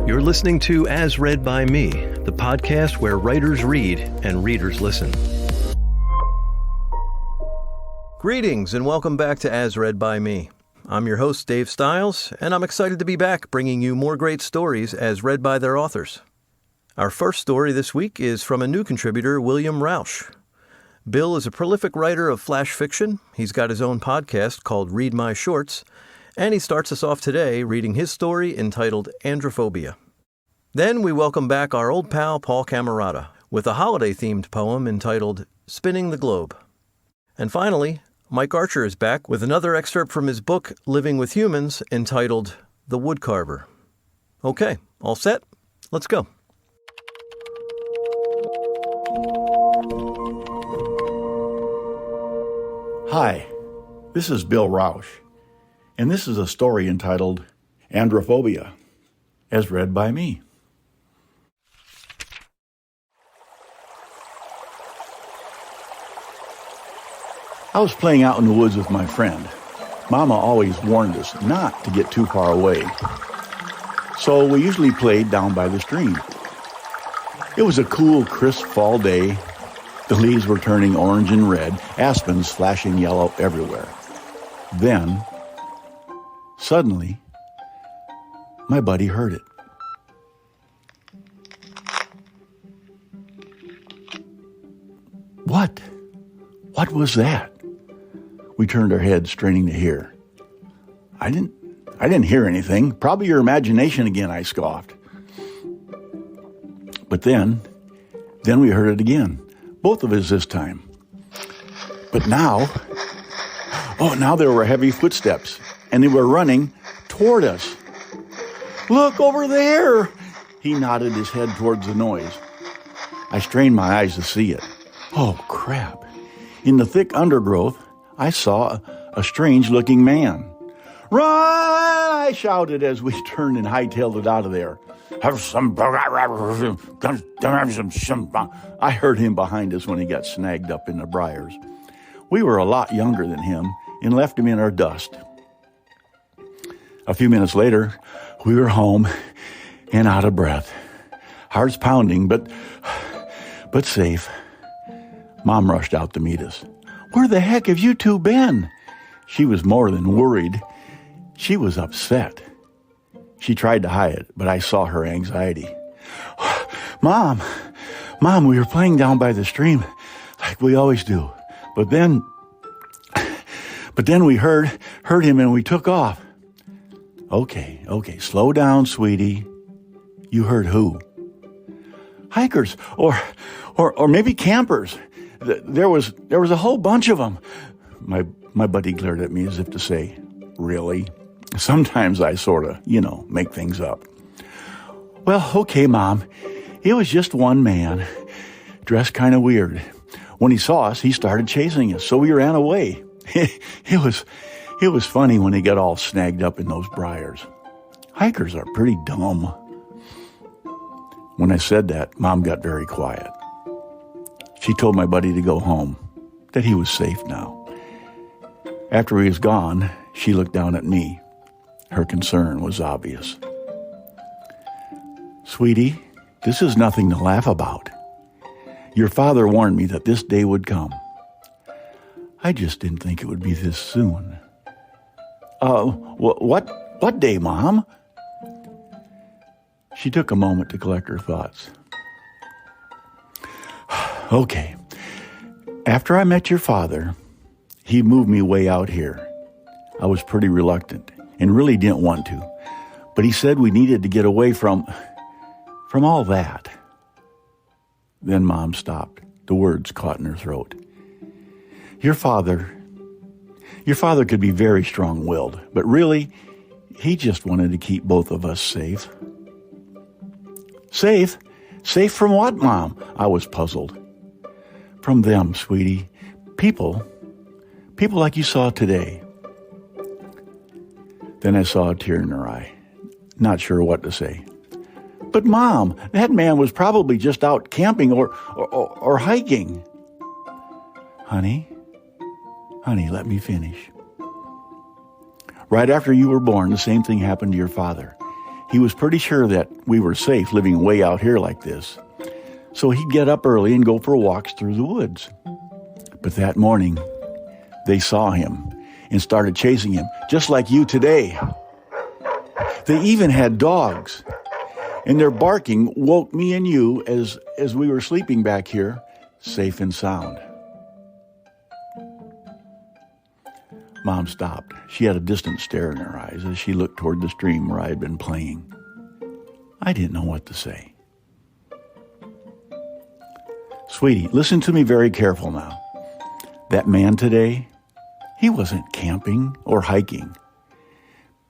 You're listening to As Read by Me, the podcast where writers read and readers listen. Greetings and welcome back to As Read by Me. I'm your host, Dave Stiles, and I'm excited to be back bringing you more great stories as read by their authors. Our first story this week is from a new contributor, William Rausch. Bill is a prolific writer of flash fiction. He's got his own podcast called Read My Shorts, and he starts us off today reading his story entitled Androphobia. Then we welcome back our old pal Paul Camarata with a holiday-themed poem entitled Spinning the Globe. And finally, Mike Archer is back with another excerpt from his book Living with Humans entitled The Wood Carver. Okay, all set? Let's go. Hi, this is Bill Rausch, and this is a story entitled Androphobia, as read by me. I was playing out in the woods with my friend. Mama always warned us not to get too far away, so we usually played down by the stream. It was a cool, crisp fall day. The leaves were turning orange and red, aspens flashing yellow everywhere. Then, suddenly, my buddy heard it. What? What was that? We turned our heads, straining to hear. I didn't hear anything. Probably your imagination again, I scoffed. But then we heard it again. Both of us this time. But now there were heavy footsteps, and they were running toward us. Look over there! He nodded his head towards the noise. I strained my eyes to see it. Oh, crap. In the thick undergrowth, I saw a strange-looking man. Run! I shouted as we turned and hightailed it out of there. I heard him behind us when he got snagged up in the briars. We were a lot younger than him and left him in our dust. A few minutes later, we were home and out of breath. Hearts pounding, but safe. Mom rushed out to meet us. Where the heck have you two been? She was more than worried. She was upset. She tried to hide it, but I saw her anxiety. Mom, we were playing down by the stream like we always do. But then we heard him and we took off. Okay, slow down, sweetie. You heard who? Hikers or maybe campers. There was a whole bunch of them. My buddy glared at me as if to say, really? Sometimes I sort of, make things up. Well, okay, Mom. It was just one man, dressed kind of weird. When he saw us, he started chasing us, so we ran away. It was funny when he got all snagged up in those briars. Hikers are pretty dumb. When I said that, Mom got very quiet. She told my buddy to go home, that he was safe now. After he was gone, she looked down at me. Her concern was obvious. Sweetie, this is nothing to laugh about. Your father warned me that this day would come. I just didn't think it would be this soon. What day, Mom? She took a moment to collect her thoughts. Okay. After I met your father, he moved me way out here. I was pretty reluctant and really didn't want to, but he said we needed to get away from all that. Then Mom stopped. The words caught in her throat. Your father could be very strong-willed, but really, he just wanted to keep both of us safe. Safe? Safe from what, Mom? I was puzzled. From them, sweetie. People like you saw today. Then I saw a tear in her eye, not sure what to say. But Mom, that man was probably just out camping or hiking. Honey, let me finish. Right after you were born, the same thing happened to your father. He was pretty sure that we were safe living way out here like this. So he'd get up early and go for walks through the woods. But that morning, they saw him and started chasing him, just like you today. They even had dogs, and their barking woke me and you as we were sleeping back here, safe and sound. Mom stopped. She had a distant stare in her eyes as she looked toward the stream where I had been playing. I didn't know what to say. Sweetie, listen to me very careful now. That man today, he wasn't camping or hiking.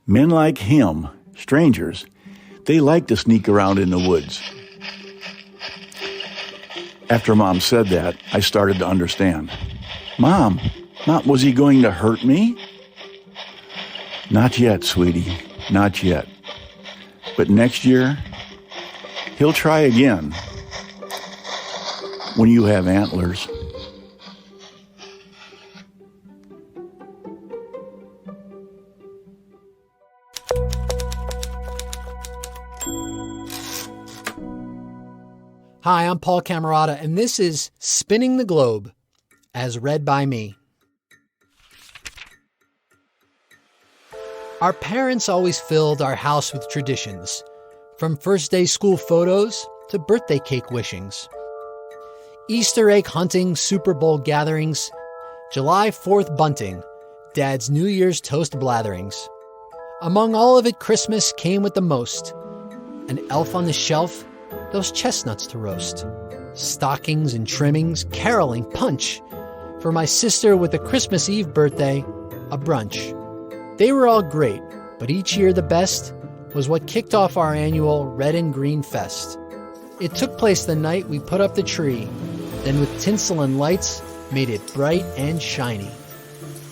Men like him, strangers, they like to sneak around in the woods. After Mom said that, I started to understand. Mom, was he going to hurt me? Not yet, sweetie, not yet. But next year, he'll try again. When you have antlers. Hi, I'm Paul Camarata, and this is Spinning the Globe, as read by me. Our parents always filled our house with traditions, from first day school photos to birthday cake wishings. Easter egg hunting, Super Bowl gatherings, July 4th bunting, Dad's New Year's toast blatherings. Among all of it, Christmas came with the most. An elf on the shelf, those chestnuts to roast. Stockings and trimmings, caroling, punch. For my sister with a Christmas Eve birthday, a brunch. They were all great, but each year the best was what kicked off our annual Red and Green Fest. It took place the night we put up the tree, then with tinsel and lights, made it bright and shiny.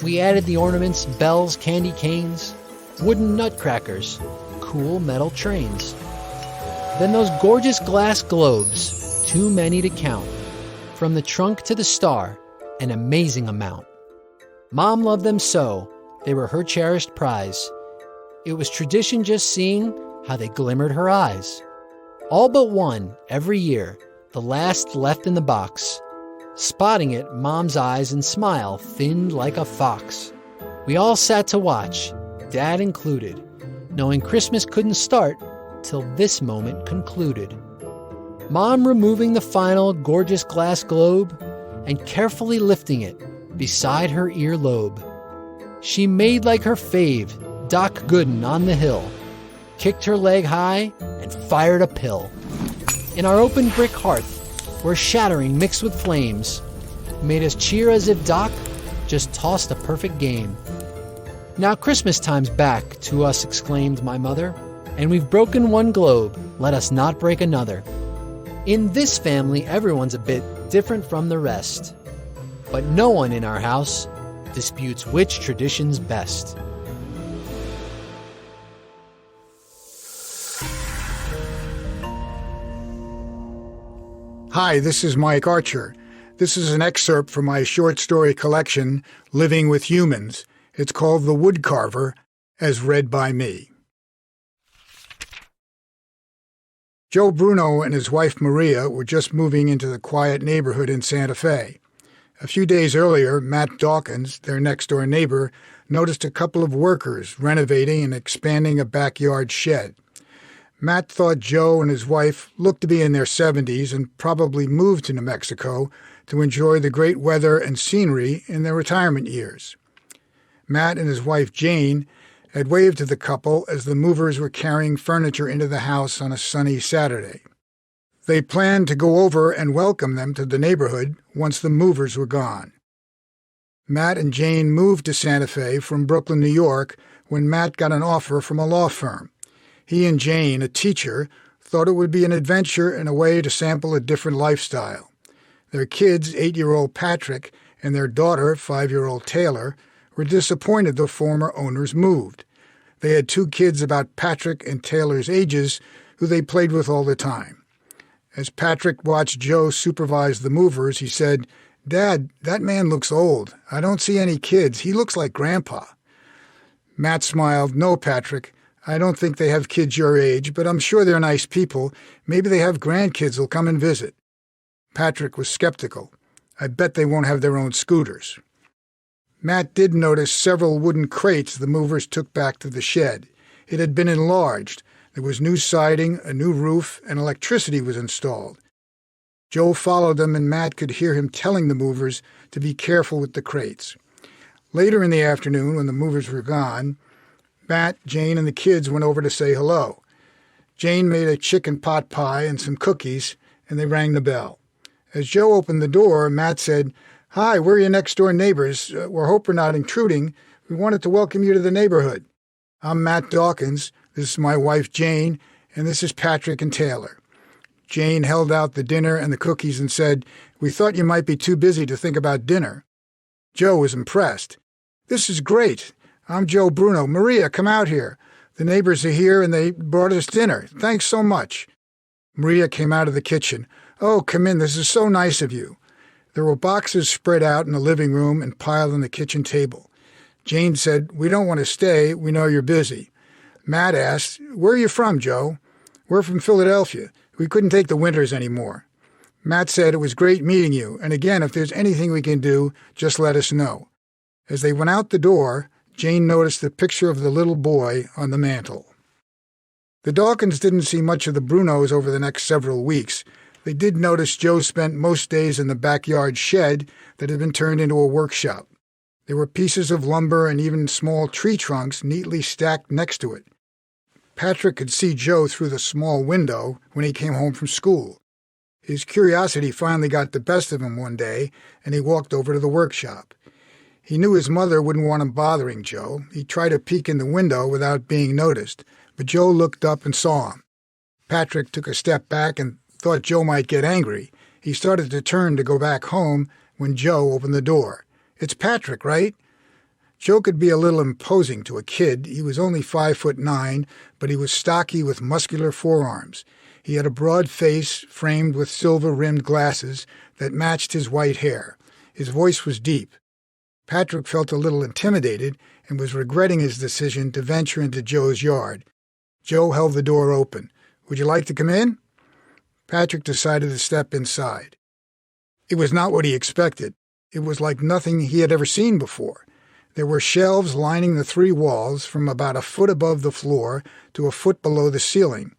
We added the ornaments, bells, candy canes, wooden nutcrackers, cool metal trains. Then those gorgeous glass globes, too many to count. From the trunk to the star, an amazing amount. Mom loved them so, they were her cherished prize. It was tradition just seeing how they glimmered her eyes. All but one, every year, the last left in the box. Spotting it, Mom's eyes and smile thinned like a fox. We all sat to watch, Dad included, knowing Christmas couldn't start till this moment concluded. Mom removing the final gorgeous glass globe and carefully lifting it beside her earlobe. She made like her fave, Doc Gooden on the hill, kicked her leg high and fired a pill. In our open brick hearth, where shattering mixed with flames made us cheer as if Doc just tossed a perfect game. Now Christmas time's back, to us exclaimed my mother, and we've broken one globe, let us not break another. In this family, everyone's a bit different from the rest, but no one in our house disputes which tradition's best. Hi, this is Mike Archer. This is an excerpt from my short story collection, Living with Humans. It's called The Wood Carver, as read by me. Joe Bruno and his wife Maria were just moving into the quiet neighborhood in Santa Fe. A few days earlier, Matt Dawkins, their next-door neighbor, noticed a couple of workers renovating and expanding a backyard shed. Matt thought Joe and his wife looked to be in their 70s and probably moved to New Mexico to enjoy the great weather and scenery in their retirement years. Matt and his wife Jane had waved to the couple as the movers were carrying furniture into the house on a sunny Saturday. They planned to go over and welcome them to the neighborhood once the movers were gone. Matt and Jane moved to Santa Fe from Brooklyn, New York, when Matt got an offer from a law firm. He and Jane, a teacher, thought it would be an adventure and a way to sample a different lifestyle. Their kids, 8-year-old Patrick, and their daughter, 5-year-old Taylor, were disappointed the former owners moved. They had 2 kids about Patrick and Taylor's ages who they played with all the time. As Patrick watched Joe supervise the movers, he said, "Dad, that man looks old. I don't see any kids. He looks like Grandpa." Matt smiled, "No, Patrick. I don't think they have kids your age, but I'm sure they're nice people. Maybe they have grandkids who'll come and visit. Patrick was skeptical. I bet they won't have their own scooters. Matt did notice several wooden crates the movers took back to the shed. It had been enlarged. There was new siding, a new roof, and electricity was installed. Joe followed them, and Matt could hear him telling the movers to be careful with the crates. Later in the afternoon, when the movers were gone, Matt, Jane, and the kids went over to say hello. Jane made a chicken pot pie and some cookies, and they rang the bell. As Joe opened the door, Matt said, "Hi, we're your next-door neighbors. We hope we're not intruding. We wanted to welcome you to the neighborhood. I'm Matt Dawkins. This is my wife, Jane, and this is Patrick and Taylor." Jane held out the dinner and the cookies and said, "We thought you might be too busy to think about dinner." Joe was impressed. "This is great. I'm Joe Bruno. Maria, come out here. The neighbors are here and they brought us dinner. Thanks so much." Maria came out of the kitchen. "Oh, come in. This is so nice of you." There were boxes spread out in the living room and piled on the kitchen table. Jane said, "We don't want to stay. We know you're busy." Matt asked, "Where are you from, Joe?" "We're from Philadelphia. We couldn't take the winters anymore." Matt said, "It was great meeting you, and again, if there's anything we can do, just let us know." As they went out the door, Jane noticed the picture of the little boy on the mantel. The Dawkins didn't see much of the Brunos over the next several weeks. They did notice Joe spent most days in the backyard shed that had been turned into a workshop. There were pieces of lumber and even small tree trunks neatly stacked next to it. Patrick could see Joe through the small window when he came home from school. His curiosity finally got the best of him one day, and he walked over to the workshop. He knew his mother wouldn't want him bothering Joe. He tried to peek in the window without being noticed, but Joe looked up and saw him. Patrick took a step back and thought Joe might get angry. He started to turn to go back home when Joe opened the door. "It's Patrick, right?" Joe could be a little imposing to a kid. He was only 5'9", but he was stocky with muscular forearms. He had a broad face framed with silver-rimmed glasses that matched his white hair. His voice was deep. Patrick felt a little intimidated and was regretting his decision to venture into Joe's yard. Joe held the door open. "Would you like to come in?" Patrick decided to step inside. It was not what he expected. It was like nothing he had ever seen before. There were shelves lining the three walls from about a foot above the floor to a foot below the ceiling.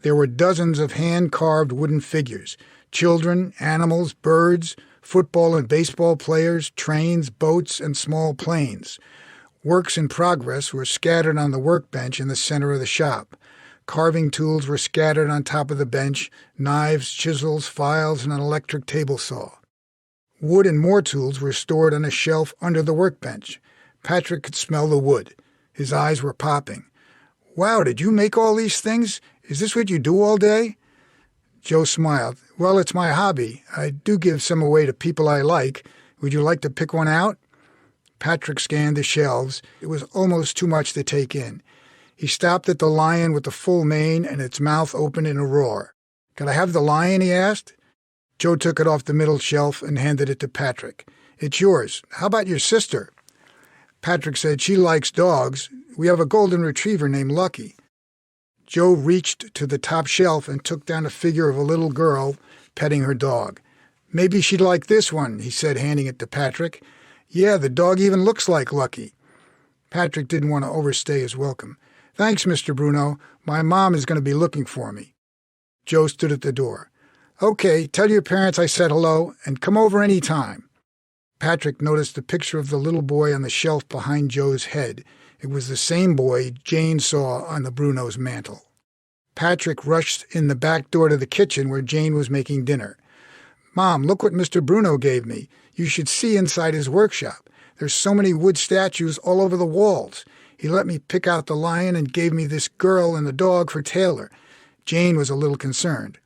There were dozens of hand-carved wooden figures, children, animals, birds, football and baseball players, trains, boats, and small planes. Works in progress were scattered on the workbench in the center of the shop. Carving tools were scattered on top of the bench, knives, chisels, files, and an electric table saw. Wood and more tools were stored on a shelf under the workbench. Patrick could smell the wood. His eyes were popping. "Wow, did you make all these things? Is this what you do all day?" Joe smiled. "Well, it's my hobby. I do give some away to people I like. Would you like to pick one out?" Patrick scanned the shelves. It was almost too much to take in. He stopped at the lion with the full mane and its mouth open in a roar. "Can I have the lion?" he asked. Joe took it off the middle shelf and handed it to Patrick. "It's yours. How about your sister?" Patrick said she likes dogs. We have a golden retriever named Lucky. Joe reached to the top shelf and took down a figure of a little girl petting her dog. "Maybe she'd like this one," he said, handing it to Patrick. "Yeah, the dog even looks like Lucky." Patrick didn't want to overstay his welcome. "Thanks, Mr. Bruno. My mom is going to be looking for me." Joe stood at the door. "Okay, tell your parents I said hello, and come over any time." Patrick noticed a picture of the little boy on the shelf behind Joe's head. It was the same boy Jane saw on the Bruno's mantel. Patrick rushed in the back door to the kitchen where Jane was making dinner. "Mom, look what Mr. Bruno gave me. You should see inside his workshop. There's so many wood statues all over the walls. He let me pick out the lion and gave me this girl and the dog for Taylor." Jane was a little concerned.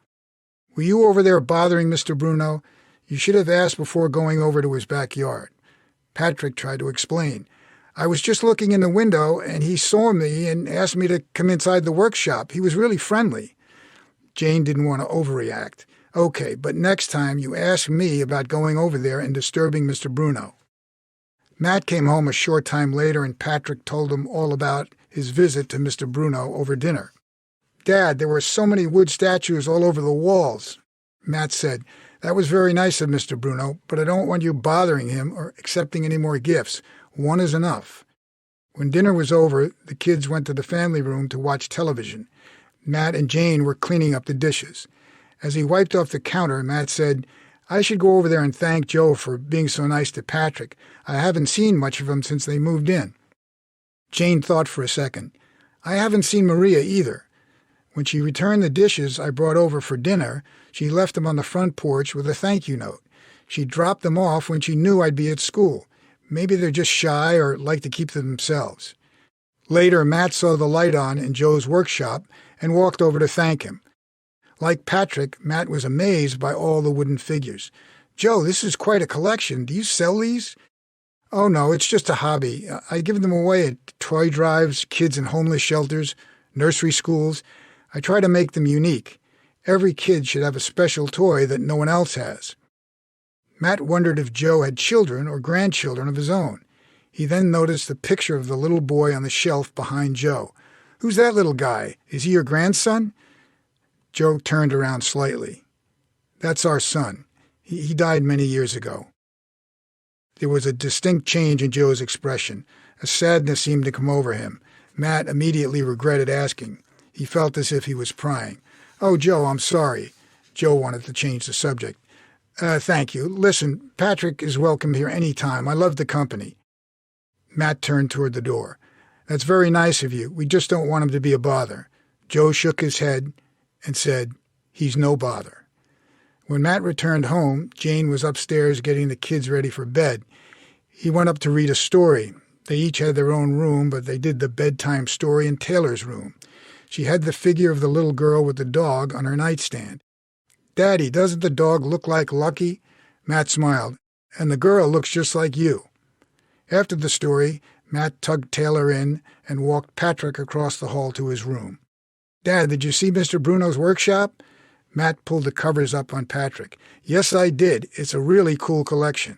"Were you over there bothering Mr. Bruno? You should have asked before going over to his backyard." Patrick tried to explain. "I was just looking in the window, and he saw me and asked me to come inside the workshop. He was really friendly." Jane didn't want to overreact. "Okay, but next time you ask me about going over there and disturbing Mr. Bruno." Matt came home a short time later, and Patrick told him all about his visit to Mr. Bruno over dinner. "Dad, there were so many wood statues all over the walls." Matt said, "That was very nice of Mr. Bruno, but I don't want you bothering him or accepting any more gifts. One is enough." When dinner was over, the kids went to the family room to watch television. Matt and Jane were cleaning up the dishes. As he wiped off the counter, Matt said, "I should go over there and thank Joe for being so nice to Patrick. I haven't seen much of him since they moved in." Jane thought for a second. "I haven't seen Maria either. When she returned the dishes I brought over for dinner, she left them on the front porch with a thank you note. She dropped them off when she knew I'd be at school. Maybe they're just shy or like to keep them themselves." Later, Matt saw the light on in Joe's workshop and walked over to thank him. Like Patrick, Matt was amazed by all the wooden figures. "Joe, this is quite a collection. Do you sell these?" "Oh, no, it's just a hobby. I give them away at toy drives, kids in homeless shelters, nursery schools. I try to make them unique. Every kid should have a special toy that no one else has." Matt wondered if Joe had children or grandchildren of his own. He then noticed the picture of the little boy on the shelf behind Joe. "Who's that little guy? Is he your grandson?" Joe turned around slightly. "That's our son. He died many years ago." There was a distinct change in Joe's expression. A sadness seemed to come over him. Matt immediately regretted asking. He felt as if he was prying. "Oh, Joe, I'm sorry." Joe wanted to change the subject. Thank you. Listen, Patrick is welcome here any time. I love the company." Matt turned toward the door. "That's very nice of you. We just don't want him to be a bother." Joe shook his head and said, "He's no bother." When Matt returned home, Jane was upstairs getting the kids ready for bed. He went up to read a story. They each had their own room, but they did the bedtime story in Taylor's room. She had the figure of the little girl with the dog on her nightstand. "Daddy, doesn't the dog look like Lucky?" Matt smiled. "And the girl looks just like you." After the story, Matt tugged Taylor in and walked Patrick across the hall to his room. "Dad, did you see Mr. Bruno's workshop?" Matt pulled the covers up on Patrick. "Yes, I did. It's a really cool collection."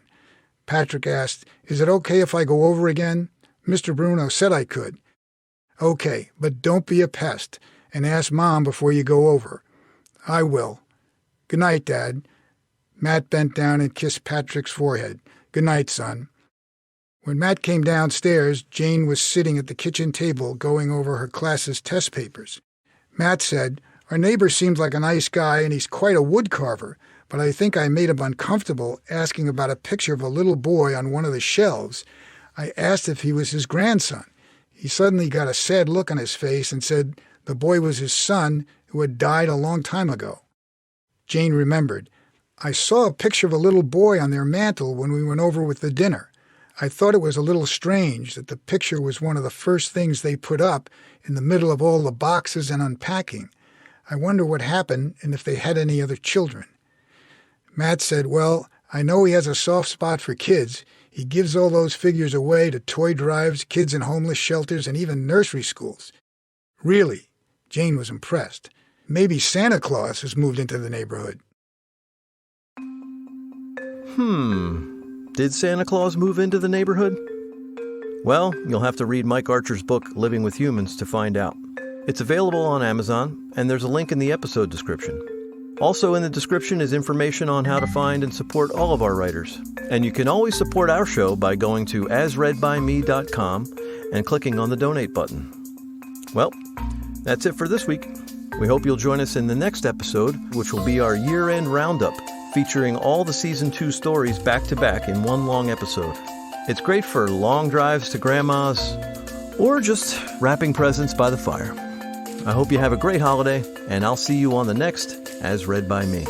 Patrick asked, "Is it okay if I go over again? Mr. Bruno said I could." "Okay, but don't be a pest, and ask Mom before you go over." "I will." "Good night, Dad." Matt bent down and kissed Patrick's forehead. "Good night, son." When Matt came downstairs, Jane was sitting at the kitchen table going over her class's test papers. Matt said, "Our neighbor seems like a nice guy and he's quite a wood carver, but I think I made him uncomfortable asking about a picture of a little boy on one of the shelves. I asked if he was his grandson. He suddenly got a sad look on his face and said the boy was his son who had died a long time ago." Jane remembered. "I saw a picture of a little boy on their mantel when we went over with the dinner. I thought it was a little strange that the picture was one of the first things they put up in the middle of all the boxes and unpacking. I wonder what happened and if they had any other children." Matt said, "Well, I know he has a soft spot for kids. He gives all those figures away to toy drives, kids in homeless shelters, and even nursery schools." "Really?" Jane was impressed. "Maybe Santa Claus has moved into the neighborhood." Did Santa Claus move into the neighborhood? Well, you'll have to read Mike Archer's book, Living with Humans, to find out. It's available on Amazon, and there's a link in the episode description. Also in the description is information on how to find and support all of our writers. And you can always support our show by going to asreadbyme.com and clicking on the donate button. Well, that's it for this week. We hope you'll join us in the next episode, which will be our year-end roundup, featuring all the Season 2 stories back-to-back in one long episode. It's great for long drives to Grandma's, or just wrapping presents by the fire. I hope you have a great holiday, and I'll see you on the next As Read by Me.